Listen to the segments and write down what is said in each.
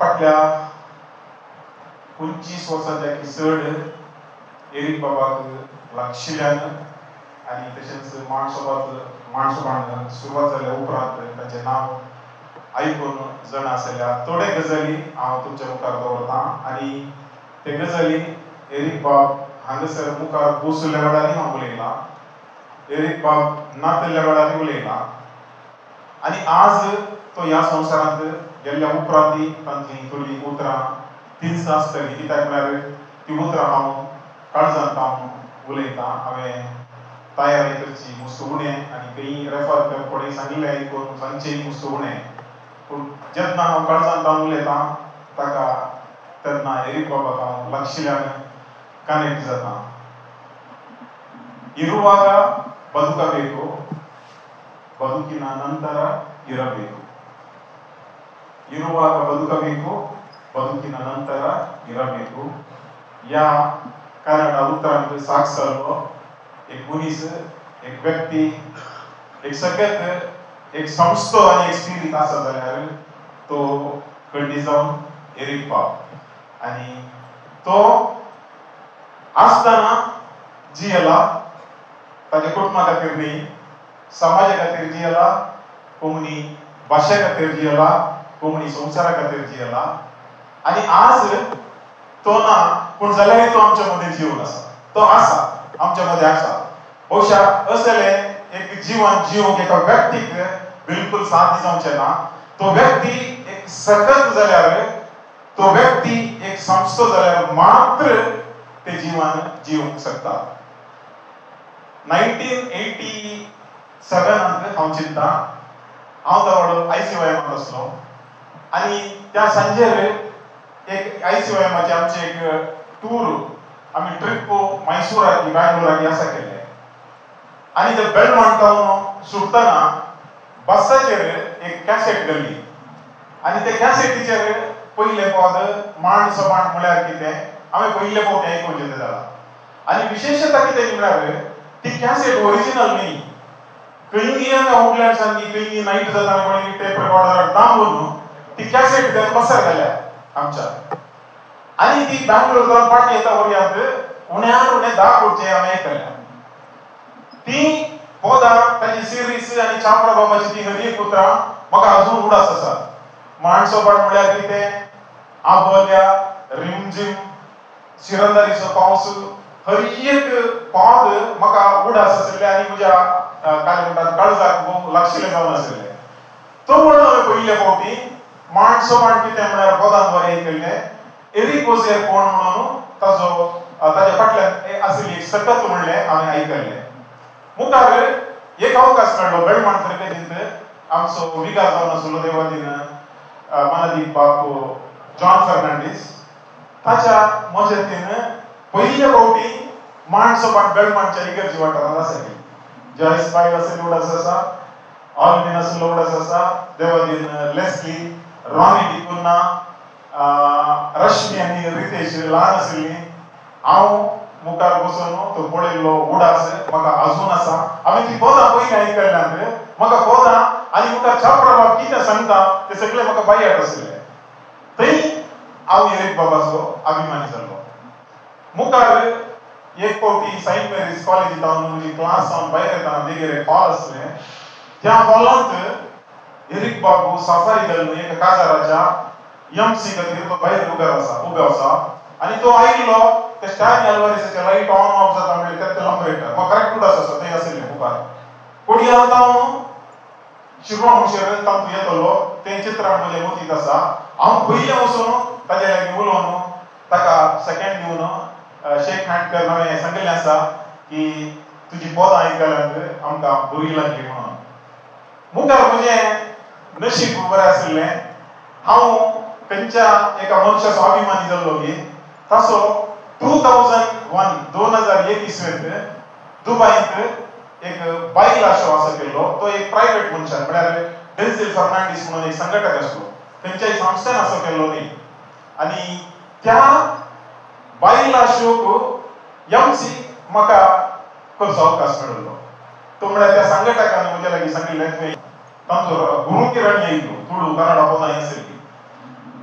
फाटल्या 25 वर्सांच्या चड एरिक बाबाक लागशिल्ल्यान आनी तशेंच माणसोबान सुरवात जाल्या उपरांत ताचें नांव आयकून जण आसल्या थोडे गजाली हांव तुमच्या मुखार दवरतां आनी ते गजाली एरिक बाब हांगासर मुखार बसुल्ल्या वेळारय हांव उलयलां, एरिक बाब नातल्ल्या वेळारय उलयलां आनी आज तो ह्या संवसारांत गेल्ल्या उपरांतय तांतलीं थोडीं उतरां तिनसां आसतलीं, कित्याक म्हळ्यार ती उतरां हांव काळजांत हांव उलयतां. हांवें तयारी करची मस्त उणें आनी खंय रेफर कोणें सांगिल्लें आयकून सांगचें मस्त उणें, पूण जेन्ना हांव काळजांत हांव उलयतां ताका तेन्ना एरिक बाबाक हांव लागशिल्ल्यान कनेक्ट जातां. ಇರುವಾಗ ಬದುಕಬೇಕು, ಬದುಕಿನ ನಂತರ ಇರಬೇಕು. ಇರುವಾಗ ಬದುಕಬೇಕು, ಬದುಕಿನ ನಂತರ ಇರಬೇಕು. या कन्नड उतरांक साक्ष जाल्लो एक मनीस, एक व्यक्ती, एक सगळ्यात एक संस्थो आनी एक स्पिरीट आसा जाल्यार तो खंडी जावन एरिक बाब. आनी तो आसतना जियेला, ताच्या कुटुंबा खातीर न्ही, समाजा खातीर जियेला, कोंकणी भाशे खातीर जियेला, कोंकणी संवसारा खातीर जियेला. आनी आज तो ना, पूण जाल्यारय तो आमच्या मदें जिवन आसा, तो आसा आमच्या मदें आसा. बहुशा असलें एक जीवन जिवंक एका व्यक्तीक बिलकुल साध्य जावचें ना. तो व्यक्ती एक सकत जाल्यार, तो व्यक्ती एक संस्थो जाल्यार मात्र ते जीवन जिवंक शकता. 1987 हांव चिंततां, हांव तो ICYM आसलो आनी त्या सांजेर एक ICYMचे आमचे एक टूर, आमी ट्रिप मैसूराक बँगलोराक आसा केल्ले आनी ते बेळमांटावन सुटतना बसाचेर एक कॅसेट घाल्ली आनी ते कॅसेटीचेर पयले फावट मांड सपाट म्हळ्यार कितें हांवें पयले फावट आयकूंक येता जालां. आनी विशेशता कितें म्हळ्यार ती कॅसेट ओरिजिनल न्ही, खंयी आउटलेट्सांनी खंयी नायट जाता कोणी टेप रेकॉर्डराक दामून ती कॅसेट घेवन बसार घाल्या आमच्या. आनी ती बँगलोर जावन पाटी येता पर्यंत उण्यान उणें 10 कोटचें हांवें आयकल्या. ती पोदां ताची सिरीज आनी चामडा बाबाची ती हरी उतरां म्हाका अजून उडास आसा. माणसोपाट म्हळ्यार कितें, आबोल्या, रिमझिम, शिरंदारीचो पावस, हरी एक पावद म्हाका उडास आशिल्ले आनी म्हज्या काय म्हणटात काळजाक लागशिल्लें जावन आशिल्लें. तो म्हणून हांवें पयले फावटी माणसोपाट कितें म्हळ्यार पोदान बरें आयकल्लें. एरिक वोसेर कोण म्हणून ताच्या फाटल्यान आशिल्ली एक सकत म्हणलें हांवें आयकल्लें. मुखार एक अवकाश मेळ्ळो बेळमांड सर्कलींत आमचो विकार जावन आशिल्लो देवादीन मानदीप बाब जॉन फर्नांडीस, ताच्या मजतीन पयले फावटी माणसोपाट बेळमांडच्या इगर्जी वाठारांत आसली. जॉयस बायल आशिल्लो उडास आसा, ऑलमीन आशिल्लो उडास आसा, देवादीन लेस्ली, रॉनी डिकुन्ना, रश्मी आनी रितेश ल्हान आशिल्लीं. हांव मुखार बसून तो पळयल्लो उडास म्हाका अजून आसा. हांवें ती पोदां पयलीं आयकल्ल्यान म्हाका पोदां आनी मुखार चापरा बाब कितें सांगता तें सगळें म्हाका बायात आशिल्लें. थंय हांव एरिक बाबाचो अभिमानी जाल्लो. मुखार एक फावटी सेंट मेरीज कॉलेजींत हांव म्हजी क्लास जावन भायर येताना देगेर एक हॉल आसलें. त्या हॉलांत एरिक बाबू सफारी घालून एका काजाराच्या MC खातीर तो भायर उबो आसा आनी तो आयिल्लो ते स्टॅन अल्वारेसाचे लायट ऑन ऑफ जाता म्हणजे ते लंबरेटर म्हाका करेक्ट उडास आसा थंय आशिल्लें मुखार. कुडयांत हांव शिरवा म्हणशेर तातूंत येतलो तें चित्रां म्हज्या मतींत आसा. हांव पयलें वचून ताचे लागीं उलोवन ताका सेकेंड दिवन शेक हँड कर हांवें सांगिल्लें आसा की तुजी पोदां आयकल्यांत आमकां बरी लागली म्हणून. मुखार म्हजें नशीब बरें आशिल्लें. हांव खंयच्या एका मनशाचो अभिमानी जाल्लो की ताचो 2001 इसवेंत दुबयंत एक बायला शो आसा केल्लो. तो एक प्रायवेट मनशान म्हळ्यार डेन्झिल फर्नांडीस म्हणून एक संघटक आसलो, खंयच्याय संस्थेन असो केल्लो न्ही. आनी त्या बायला शोक MC म्हाका करचो अवकाश मेळिल्लो. तो म्हळ्यार त्या संघटकान म्हज्या लागीं सांगिल्लें तुवें तांचो गुरू किरण येयलो तुळू कन्नडा पोदां आशिल्ली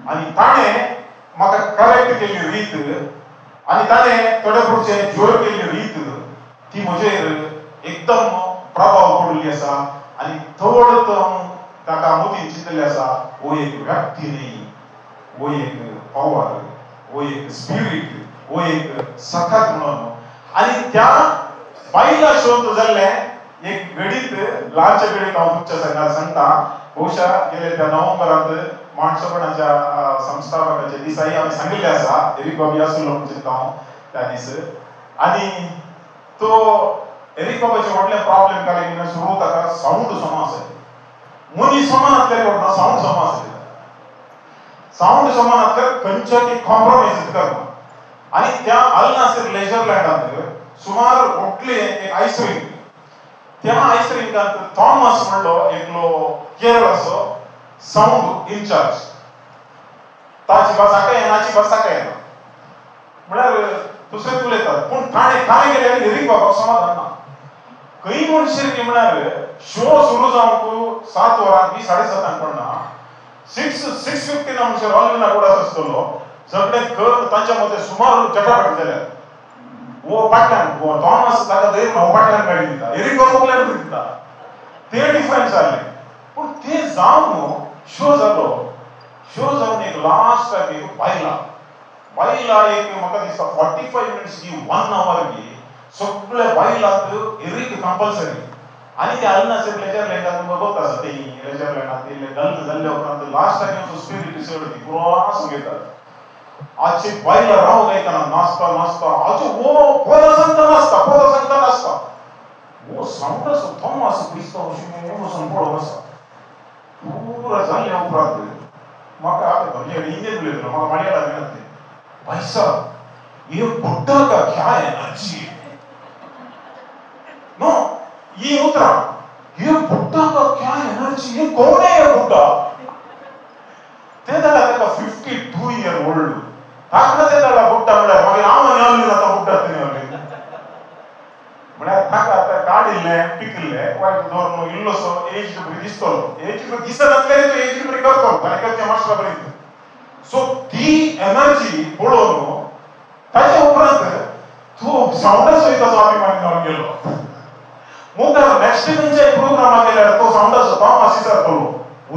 आणि ताणें म्हाका करेक्ट केल्ली रीत आणि ताणें थोडे पुढचे जोर केल्ली रीत ती म्हजेर एकदम प्रभाव पडली आसा आणि थोड ताका मोदीन चिंतलें आसा हो एक व्यक्ती न्ही, हो एक पॉवर, हो एक स्पिरीट, हो एक सखत म्हणून. आणि त्या बायला शोध जाल्ले एक घडीत ल्हानशे घडीत हांव तुमच्या संगात सांगता. बहुशा गेले त्या नोव्हेंबरांत माणसपणाच्या संस्थापकाच्या दिसाई आमी सांगिल्ले आसा एरिक बाबी आसलो म्हणून चिंता हांव त्या दीस. आणि तो एरिक बाबाचे व्हडले प्रॉब्लेम काय की सुरू ताका साऊंड सोमा आसले. मनीस सोमानातले व्हडलो साऊंड सोमा आसले. साऊंड सोमानातले खंयच्या की कॉम्प्रोमाइज करना. आणि त्या अल नासिर लेजर लँडांत सुमार व्हडले एक आयस रिंक, त्या आयस रिंकांत थॉमस म्हणलो एकलो केरळाचो साऊंड इन्चार्ज. ताची भाषा काय नाची भाषा काय ना म्हळ्यार दुसरे उलयतात. पूण ताणें गेल्यार एरिक बाबाक समाधान ना. खंय म्हूण शिरकी म्हळ्यार शो सुरू जावंक 7 वरांक बी 7:30 पडना 6:50 म्हणसर ऑलविना गोडास आसतलो. सगळे घर तांच्या मते सुमार चटापट जाल्यात. वो पाटल्यान थॉमस ताका धैर्य हो पाटल्यान गाडी दिता, एरिक बाबा उगल्यान दिता. ते डिफरन्स जाले. पूण ते जावन शो जालो. शो जावन एक लास्ट एक बायला एक म्हाका दिसता 45 मिनिट्स की 1 आवर की सगळे बायलाक एरिक कंपल्सरी. आणि ते अल्नासिर लेजर लँडांत तुमकां बघता आसा ते लेजर लँडांत ते गल्त जाल्ले उपरांत लास्ट टायम स्पिरीट चड पुरो आसूं घेतात. आजची बायला राव गायतना नाचता आजो वो पोदा सांगता नाचता वो साऊंड असो थॉमस क्रिस्तो अशें संपळो आसा. पुरा जाल्ले उपरांत म्हाका आतां म्हणजे हिंदीन उलयतलो म्हाका मलयाळम येनात. भाई साहब ये बुड्ढा का क्या एनर्जी नो ये उतरा, ये बुड्ढा का क्या एनर्जी, ये कौन है ये बुड्ढा. ते जाल्यार ताका 52 इयर ओल्ड. ताका ते जाल्यार बुड्ढा म्हळ्यार मागीर हांव आनी आमी जाता बुड्ढा तेणी म्हळ्यार ताका आतां काडिल्लें पिकिल्लें वायट धोरण इल्लोसो एज बरी दिसतलो. एज बरी दिसनातले तो एज बरी करतलो ताणें करचें मास्टर बरी. सो ती एनर्जी पळोवन ताच्या उपरांत तो साऊंडाचो ताचो अभिमान जावन गेलो. मुखार नेक्स्ट खंयच्याय प्रोग्रामा केल्यार तो साऊंडाचो थॉमस विचारतलो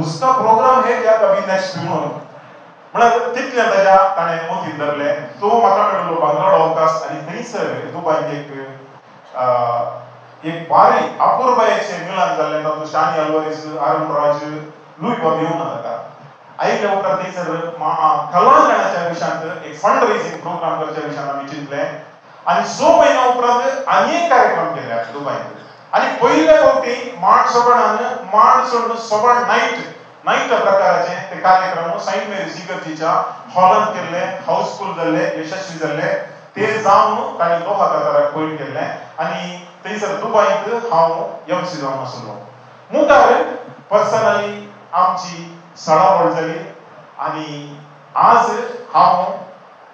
उसका प्रोग्राम है क्या कभी नेक्स्ट म्हणून. म्हळ्यार तितलें ताच्या ताणें मोतीन धरलें. तो म्हाका मेळिल्लो बंगळुरू अवकाश आणि थंयसर दुबयत एक भारी अपूर्वयेचें मिलन जाल्लें. तातूंत शानी अल्वारेस, आरुण राज, लुई बॉबी येवन ताका आयिल्ल्या उपरांत थंयसर कलांगणाच्या विशयांत एक फंड रेजिंग प्रोग्राम करच्या विशयांत आमी चिंतलें. आनी 6 म्हयन्या उपरांत आनी एक कार्यक्रम केले दुबयत. आणि पयल्या फावटी माणसण सबळ नाईट प्रकाराचे ते कार्यक्रम सेंट मेरीज इगर्जीच्या हॉलांत केल्ले, हाऊसफुल जाल्ले, यशस्वी जाल्ले. ते जावन तांणी 2000 पयलीं केल्ले. आनी थंयसर दुबयत हांव एमसी जावन आसलो. मुखार पर्सनली आमची सळावळ जाली. आनी आज हांव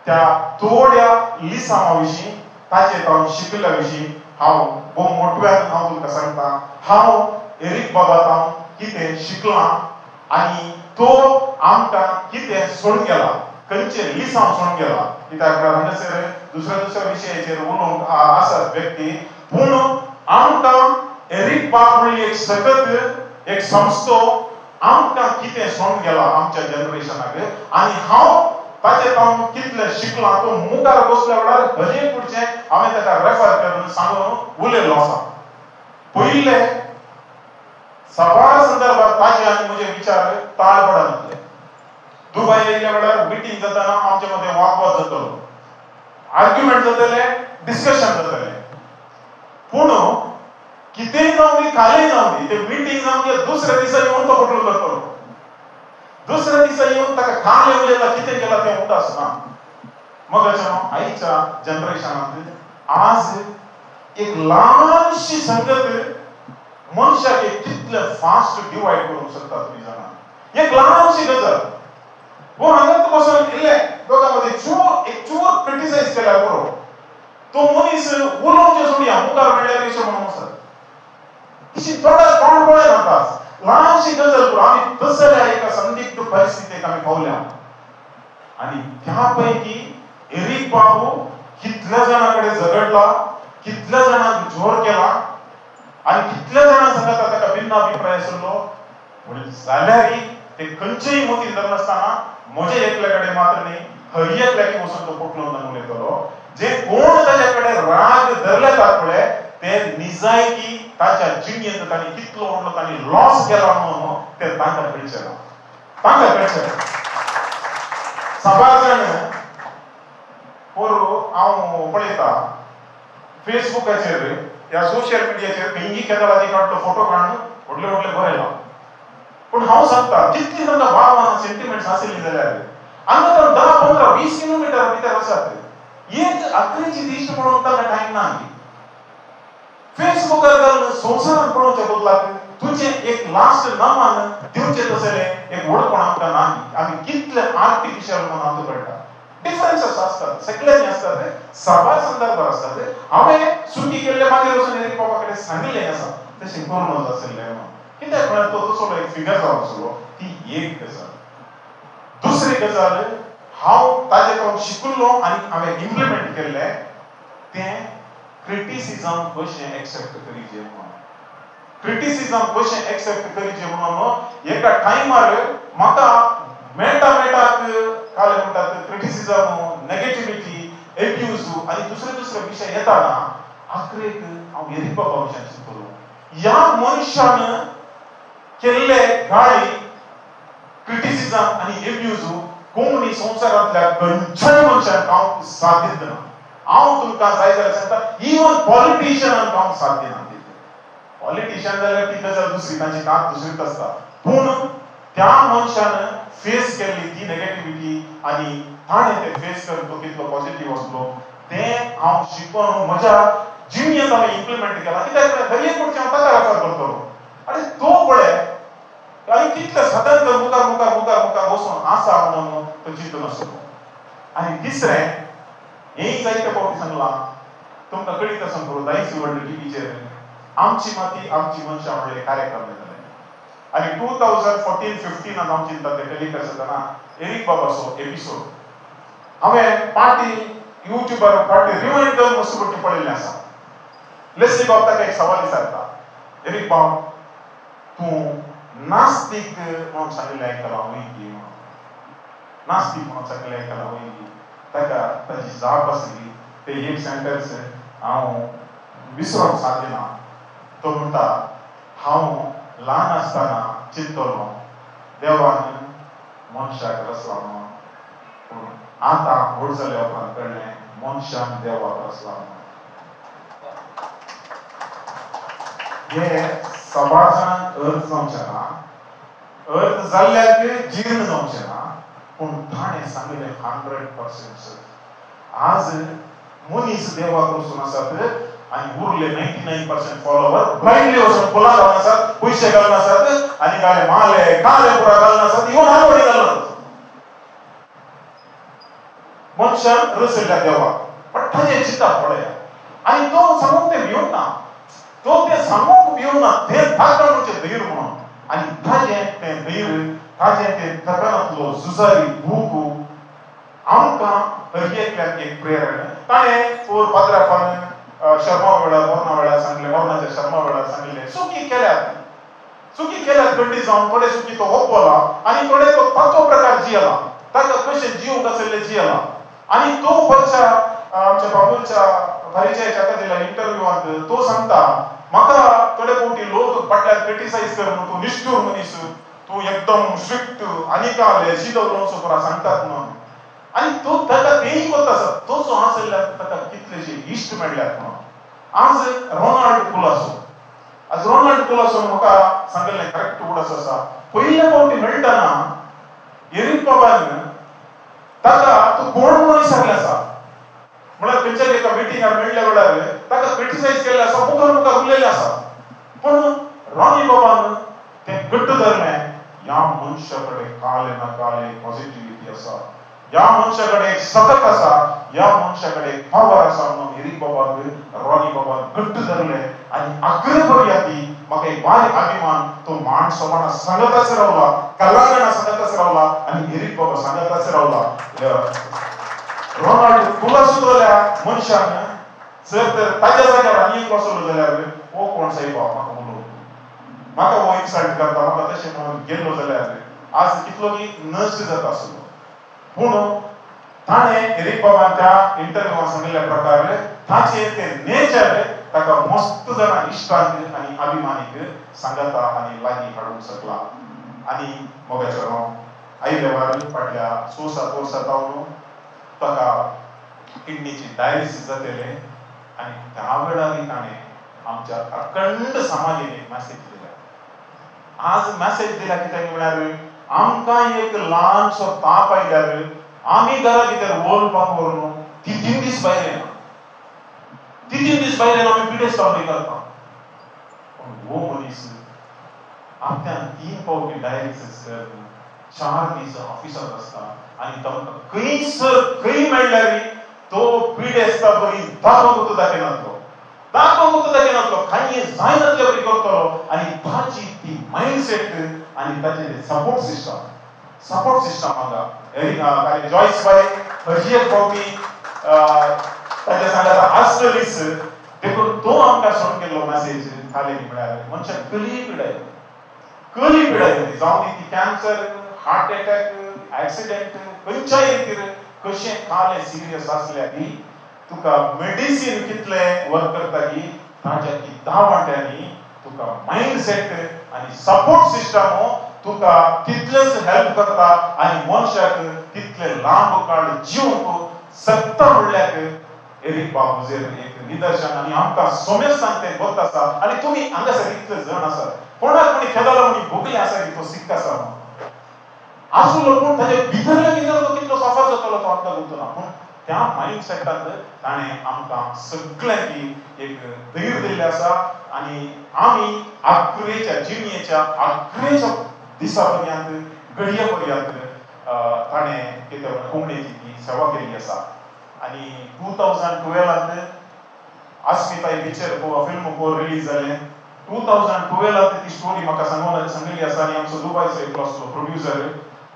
त्या थोड्या लिसांवा विशीं ताचेर हांव शिकल्या विशीं हांव भोव मोटव्यान हांव तुमकां सांगता. हांव एरिक बाबातां कितें शिकलां आनी तो आमकां कितें सोडून गेला, खंयचे लिसांव सोडून गेला. कित्याक हांगासर दुसऱ्या विशयाचेर उलोवंक आसात व्यक्ती. पूण आमकां एरिक बाब म्हणली एक सतत एक संस्थो आमकां कितें सोडून गेला आमच्या जनरेशनाक. आनी हांव ताचेर हांव कितलें शिकलां तो मुखार बसल्या वेळार हजे पुढचें हांवें ताका रेफर करून सांगून उलयल्लो आसा. पयले सभा संदर्भात ताचे आनी म्हजे विचार ताळपडा जातले. दुबय येयल्या वेळार मिटींग जाताना आमचे मदें वादवाद जातलो, आर्ग्युमेंट जातले, डिस्कशन जातले. पूण कितेंय जावं दी खालें जावं दी ते मिटींग जावं दी दुसऱ्या दिसा येवन तो फटलो करतलो. दुसऱ्या दिसा येवन ताका खालें उलयला कितें केलां तें उदास ना. मग आईच्या जनरेशनांत आज एक ल्हानशी संगत मनशाक कितलें फास्ट डिवायड करूंक शकता तुमी जाणा. एक ल्हानशी गजाल वो हांगात बसून इल्लें दोगां मदीं एक चूर क्रिटिसायज केल्यार बरो तो मनीस उलोवचें सोडया मुखार मेळ्ळ्यार अशें म्हणून आसा. इशी थोडा तोंड पळय नाका ल्हानशी गजाल करून आमी तसल्या एका संदिग्ध परिस्थितीक आमी पावल्या. आणि त्यापैकी एरिक बाबू कितल्या जणांकडे झगडला, कितल्या जणांक जोर केला आणि कितल्या जणांक सांगत ताका भिन्न अभिप्राय आसलो, पूण जाल्यारय ते खंयचेय मतीन धरनासतना म्हजे एकल्याकडे मात्र न्ही हर एकल्याक वचून तो पोटलो म्हणून उलयतलो. जे कोण ताचे कडेन राग धरलेतात पळय ते निजायकी ताच्या जिणेंत तांणी कितलो व्हडलो तांणी लॉस केला म्हणून ते तांकां कळचें ना, तांकां कळचें ना. सगळ्या जाण पोरू हांव पळयता फेसबुकाचेर या सोशल मिडियाचेर भिंगी केदाराची काडलो फोटो काडून व्हडले व्हडले बरयला. पूण हांव सांगता कितली तांकां भावना सेंटिमेंट्स आसली जाल्यार हांगा तर 10-15-20 किलोमीटर भितर आसात. एक आखरीची दिश्ट म्हणून ताका टायम ना. फेसबुकार घालून संवसारान पळोवचे बदलाक तुझे एक लास्ट नमान दिवचे तसले एक वळखण आमकां ना. आमी कितले आर्टिफिशियल म्हणून आमकां कळटा. डिफरन्सेस असतात, सगळ्यांनी असतात, सगळ्या संदर्भात असतात. हांवें सुटी केल्ले मागीर वचून एरिक बाबा कडेन सांगिल्लें आसा तशें करूं नासलें म्हणून. कित्याक म्हळ्यार तो तसलो एक फिगर जावन आसलो. ती एक गजाल. दुसरी गजाल हांव ताजे कडून शिकिल्लो आनी हांवें इम्प्लिमेंट केल्लें तें क्रिटिसिजम कशें एक्सेप्ट करचें म्हणून. क्रिटिसिजम कशें एक्सेप्ट करचें म्हणून एका टायमार म्हाका मेळटा काय म्हणटात क्रिटिसिजम, नेगेटिविटी, एब्यूज आनी दुसरे विशय येताना आखरेक हांव एरिक बाबा विशयान चिंतलो. ह्या मनशान केल्ले गाळी क्रिटिसिजम आनी एब्यूज कोंकणी संवसारांतल्या खंयच्याय मनशाक हांव साथ दितना. हांव तुमकां जाय जाल्यार सांगता इवन पॉलिटिशियनांक हांव साथ दिना. पॉलिटिशियन जाल्यार ती गजाल दुसरी, तांची कात दुसरीच आसता. पूण त्या मनशान फेस केल्ली ती नेगेटिविटी आनी ताणें तें फेस करून तो कितलो पॉझिटिव्ह आसलो तें हांव शिकून म्हज्या जिणेंत हांवें इम्प्लिमेंट केलां. कित्याक हर एक गोश्टी हांव ताका रेफर करतलो. आनी तो पळय आनी कितले सतत मुखार वचून आसा म्हणून तो चिंतून आसलो. आनी तिसरें हेय जायते फावटी सांगलां तुमकां कळीत आसा करूं 10 वर्ल्ड टीव्हीचेर आमची माती आमची मनशां म्हणले कार्यक्रम जाताले. आनी 2014-15 हांव चिंतता ते टेलिकास्ट जाताना एरिक बाबाचो एपिसोड हांवें पार्टी युट्यूबार पार्टी रिवाइंड करून वस्तू पळयल्लें आसा. लेस्ली बाब ताका एक सवाल विचारता, एरिक बाब तूं नास्तीक म्हणून सांगिल्लें आयकलां वयगी, नास्तीक म्हणून सांगिल्लें आयकलां वयगी. ताका ताची जाप आसली ते एक सेंटेन्स हांव विसरोंक सादिना. तो म्हणटा हांव ल्हान आसतना चिंतलो देवान मनशाक रचला म्हणून, पूण आतां व्हड जाल्या उपरांत कळ्ळें मनशान देवाक रचला म्हणून. हे समाजांत अर्थ जावचें ना, अर्थ जाल्ल्याक जीर्ण जावचें ना, पूण ताणें सांगलें 100%. आज मनीस देवाक रचून आसात आनी उरले 99% फॉलोवर ब्लाइंडली वचून फुलां घालून आसात, पयशे घालून आसात आनी गाले माले काले पुरा घालून आसात, इवन आवडी घालून. मनशान रचयल्या देवाक पण ताजें चिंता पळयात. आनी तो सांगूंक तें भिवूंक ना, तो तें सांगूंक भिवूंक ना, तें ताका म्हणचें धैर्य म्हणून. आनी ताजें तें धैर्य, ताजें तें तकनांतलो झुजारी भूक आमकां हर एकल्याक एक प्रेरणा. ताणें पोर पाद्राफान शर्मा वेळार मरणा वेळार सांगलें, मरणाच्या शर्मा वेळार सांगलें चुकी केल्यात गड्डी जावन थोडे चुकी तो ओपला आनी थोडे तो ताचो प्रकार जियला, ताका कशें जीव आसले जियला. आनी तो पयच्या आमच्या बाबूच्या परिचयाच्या ताका दिल्या इंटरव्यूवांत तो सांगता म्हाका थोडे फावटी लोक फाटल्यान क्रिटिसाइज करून तूं निष्ठूर मनीस, तूं एकदम स्ट्रिक्ट आनी काले शिदो उलोवचो पुरा सांगतात म्हणून. आनी तो ताका तेय कोत्ता आसा तो जो आसल्यार ताका कितलेशे इश्ट मेळ्ळ्यात म्हणून. आज रोनाल्ड कुलासो म्हाका सांगलें करेक्ट उगडास आसा. पयल्या फावटी मेळटाना एरिक बाबान ताका तूं कोण म्हणून विचारलें आसा, म्हळ्यार खंयच्याय एका मिटिंगार मेळ्ळ्या वेळार ताका क्रिटिसाइज केल्लें आसा, मुखार उरलेलें आसा. पूण रॉनी बाबान तें घट्ट धरलें. ह्या मनशा कडेन काले ना काले पॉझिटिव्हिटी आसा, ह्या मनशा कडेन एक सतत आसा, ह्या मनशा कडेन पावर आसा म्हणून एरिक बाबाक रॉनी बाबान घट्ट धरलें. आनी आखरे पर्यंत म्हाका एक बारीक अभिमान तो माणसो माणा सांगताच रावला कलांगणा सांगताच रावला आनी एरीक बाबा सांगताच रावला रोनाल्ड तुला सुद्धा मनशान जर तर ताज्या जाग्यार आनी एक बसलो जाल्यार ओ कोण सायबा म्हाका उलोव म्हाका हो इन्सल्ट करता म्हाका तशें म्हणून गेल्लो जाल्यार आज कितलो की नश्ट जाता आसलो पूण ताणें एरीक बाबान त्या इंटरव्यूवान सांगिल्ल्या प्रकार ताचे ते नेचर ताका मस्त जाणां इश्टांक आनी अभिमानीक सांगता आनी लागीं हाडूंक शकला आनी मोगाचेरो आयल्या फाटल्या 6-7 वर्सां जावन ताका किडनीची डायलिसीस जातले आनी त्या वेळार ताणें आमच्या अखंड समाजीन एक मॅसेज दिल्या आज मॅसेज दिला कित्याक म्हळ्यार आमकां एक ल्हानसो ताप आयल्यार आमी घरा भितर वळपाक व्हरून 3 दीस भायर येना 3 दीस भायर येना आमी पिडेस्त तावडी करता पूण हो मनीस आपल्यान 3 फावटी डायलिसीस करून 4 दीस ऑफिसांत आसता आनी तांकां खंय मेळल्यार तो पिडेस्त बरी दाखोवंक दाखयनातलो काही जायनातले बरी करतलो आनी ताची ती मायंडसेट आनी ताचे सपोर्ट सिस्टम हांगा जॉयस बाय हरशी एक फावटी ताच्या सांगता आसतलीच देखून तो आमकां सोड केल्लो मॅसेज खाली म्हळ्यार मनशाक कली पिडाय जावन ती कॅन्सर हार्ट अटॅक ऍक्सिडेंट खंयच्याय रितीर कशें काले सिरियस आसल्या की तुका मेडिसिन कितले वर्क करता की ताच्या की 10 वांट्यांनी तुका मायंडसेट आनी सपोर्ट सिस्टम तुका तितलेच हेल्प करता आनी मनशाक तितले लांब काळ जिवंक सकता म्हणल्यार एरीक बाबूजेर एक निदर्शन आनी आमकां सोमेस्तान तें बत आसा आनी तुमी हांगासर इतले जण आसा कोणाक म्हणी खेदालो म्हणी भोगले आसा की तो सिक्क आसा आसलो पूण ताचे भितर तो कितलो सफर जातलो तो आमकां गुंतूना पूण त्या मायंडसेटांत ताणें आमकां सगळ्यांक एक धैर्य दिल्लें आसा आनी आमी आखरेच्या जिणेच्या आखरेच्या दिसा पर्यंत घडये पर्यंत ताणें कितें कोंकणीची ती सेवा केल्ली आसा आनी 2012 अस्मिताय पिक्चर फिल्म रिलीज जालें 2012 ती स्टोरी म्हाका सांगिल्ली आसा आनी आमचो दुबयचो एक आसलो प्रोड्युसर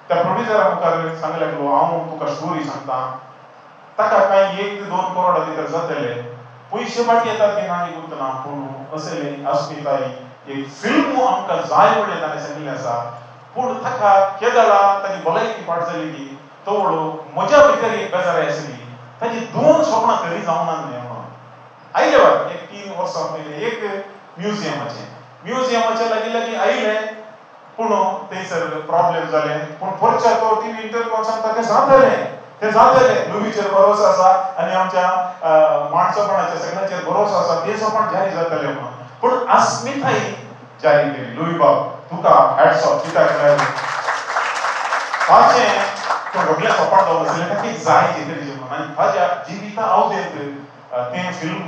त्या प्रोड्युसरा मुखार सांगलें हांव तुका स्टोरी सांगता ताका कांय 1-2 करोडा भितर जातले पयशे फाटी येतात की ना गुंतना पूण असले अस्मिताय एक फिल्म आमकां जाय म्हणलें ताणें सांगिल्लें आसा पूण ताका केदाळा ताची भलायकी पाड जाली की तो म्हज्या भितर एक बेजारी आसली ताची 2 स्वप्नां खरी जावना न्ही म्हणून आयले वर एक 3 वर्सां पयलीं एक म्युजियमाचे लागीं आयले पूण थंयसर प्रॉब्लेम जाले पूण परच्या तो टीव्ही इंटरव्यूवान सांगता तें जातलें लुवीचेर भरोसा आसा आनी आमच्या माणसोपणाच्या सगळ्यांचेर भरोसा आसा तें सोपान जारी जातलें म्हणून पूण अस्मिताय जारी केली लुवी बाब तुका हॅट्स ऑफ कित्याक म्हळ्यार ताचें तो व्हडलें सोपान जावन आसलें ताका एक जाय चित्र म्हणून आनी ताच्या जिविता अवधेंत तें फिल्म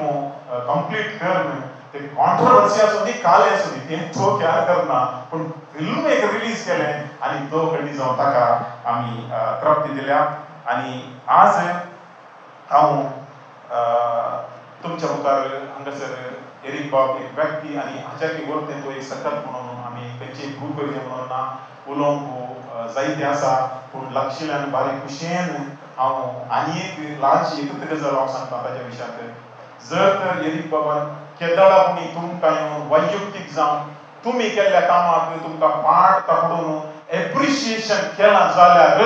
कंप्लीट करून ते कॉन्ट्रोवर्सी आसूं दी काले आसूं दी तें तो केअर करना पूण फिल्म एक रिलीज केलें आनी तो खंडी जावन ताका आमी तृप्ती दिल्या आनी आज हांव तुमच्या मुखार हांगासर एरीक बाब एक व्यक्ती आनी हाच्या की वर्तें तो एक सकत म्हणून आमी खंयचेय भूल करचें म्हणून ना उलोवंक जायतें आसा पूण लागशिल्ल्यान बारीक कुशेन हांव आनी एक ल्हानशी एकूच गजाल हांव सांगता ताच्या विशयांत जर तर एरीक बाबान केदाळा कोणी तुमकां येवन वैयक्तीक जावन तुमी केल्ल्या कामाक तुमकां पाट तापडून एप्रिशिएशन केलां जाल्यार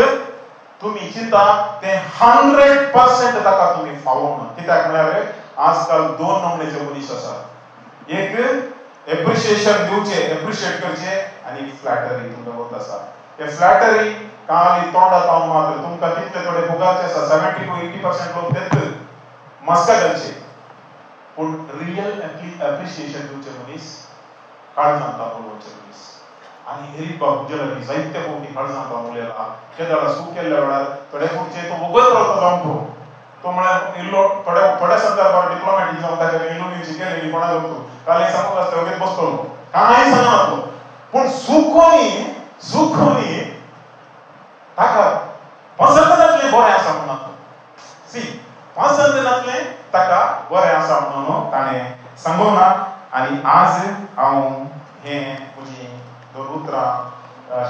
तुमी चिंता तें 100% ताका तुमी फावो म्हणून कित्याक म्हळ्यार आजकाल 2 नमूनेचे मनीस आसात एक एप्रिशिएशन दिवचे एप्रिशिएट करचे आनी फ्लॅटरी तुमकां वत आसा ते फ्लॅटरी काली तोंडात हांव मात्र तुमकां कितले थोडे भोगाचे आसा 70 to 80% लोक तेच मस्का घालचे पूण रियल एप्रिशिएशन दिवचे मनीस काळजांत उलोवचे मनीस आनी एरीक बाब तुजे लागीं जायते फावटी काळजांत उलयला केदाळा सूख केल्ल्या वेळार थोडे फावटी तो वगत रावता जावन तो म्हळ्यार इल्लो थोड्या संदर्भार डिप्लोमॅटीक जावन ताका इल्लोची केलेली कोणाक वचून काल सांगूंक आसता वगत बसतलो कांय सांगनातलो पूण सुखोनी ताका पसंत जातलें बरें आसा म्हणून सी पसंत जातलें ताका बरें आसा म्हणून ताणें सांगूंक ना आनी आज हांव हे म्हजी दोन उतरां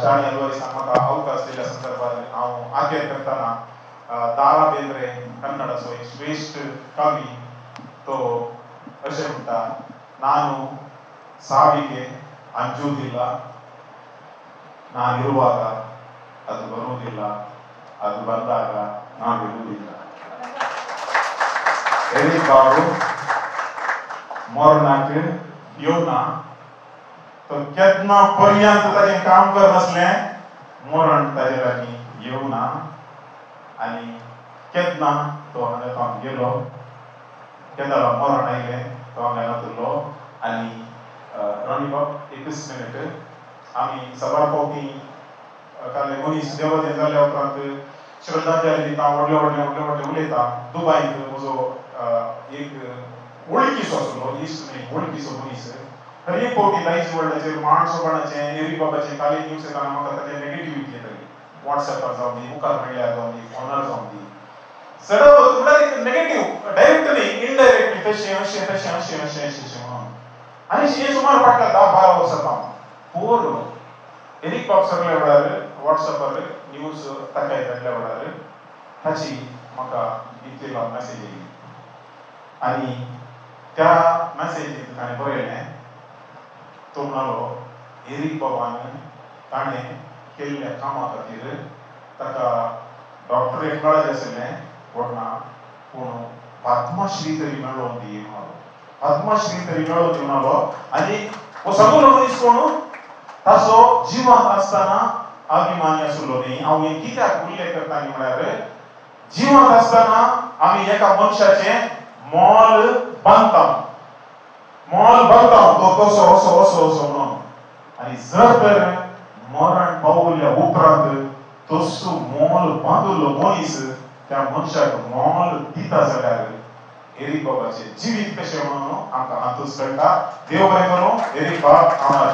शाळें अल्वारिसान म्हाका अवकाश दिल्या संदर्भात हांव आखेर करतना दारा बेंद्रे कन्नडाचो एक श्रेष्ठ कवी तो अशें म्हणटा ನಾನು ಸಾವಿಗೆ ಅಂಜುವುದಿಲ್ಲ ನಾನಿರುವಾಗ ಅದು ಬರುವುದಿಲ್ಲ ಅದು ಬಂದಾಗ ನಾನಿರುವುದಿಲ್ಲ एरिक बाबू मरणाक येवना तो केन्ना पर्यंत ताजें काम करनासलें मरण ताजे लागीं येवना आनी केन्ना तो हांगा गेलो केन्ना मरण आयलें तो हांगा येतलो आनी रणीबाब एकच मिनीट आमी सभा पावती काले मनीस देवादेव जाल्या उपरांत श्रद्धांजली दिता व्हडले उलयता दुबईंत म्हजो एक वळखीचो आसलो इश्ट न्ही वळखीचो मनीस हर एक फावटी लायफ वर्ल्डाचेर माणसोपणाचें एरी बाबाचें काले न्यूज येताना म्हाका ताचें नेगेटिविटी येताली वॉट्सॅपार जावं दी मुखार मेळ्ळ्यार जावं दी फोनार जावं दी सडन डायरेक्ट नेगेटिव्ह डायरेक्ट न्ही इनडायरेक्टली तशें अशें म्हणून आनी हे सुमार फाटल्या 10-12 वर्सां जावन पोर एरिक बाब सगळे वेळार वॉट्सॅपार न्यूज ताका येताल्या वेळार ताची म्हाका दितलेलो मॅसेज येयली आनी त्या मॅसेजींत ताणें बरयलें तो म्हणलो एरिक बाबान ताणें केल्ल्या कामा खातीर ताका डॉक्टरेट मेळचें आशिल्लें वडना पूण पद्मश्री तरी मेळ्ळो दी म्हणलो पद्मश्री तरी मेळ्ळो दी म्हणलो आनी हो सगळो मनीस कोण ताचो जिवंत आसतना अभिमानी आसलो न्ही हांव हे कित्याक उल्लेख करता न्ही म्हळ्यार जिवंत आसतना आमी एका मनशाचें मोल बांदता तो कसो असो म्हणून आनी जर तर मरण पावल्या उपरांत तसो मोल बांदुल्लो मनीस त्या मनशाक मोल दिता जाल्यार एरिक बाबाचें जिवीत कशें म्हणून आमकां हातूंच कळटा देव बरें करूं एरिक बाब आभार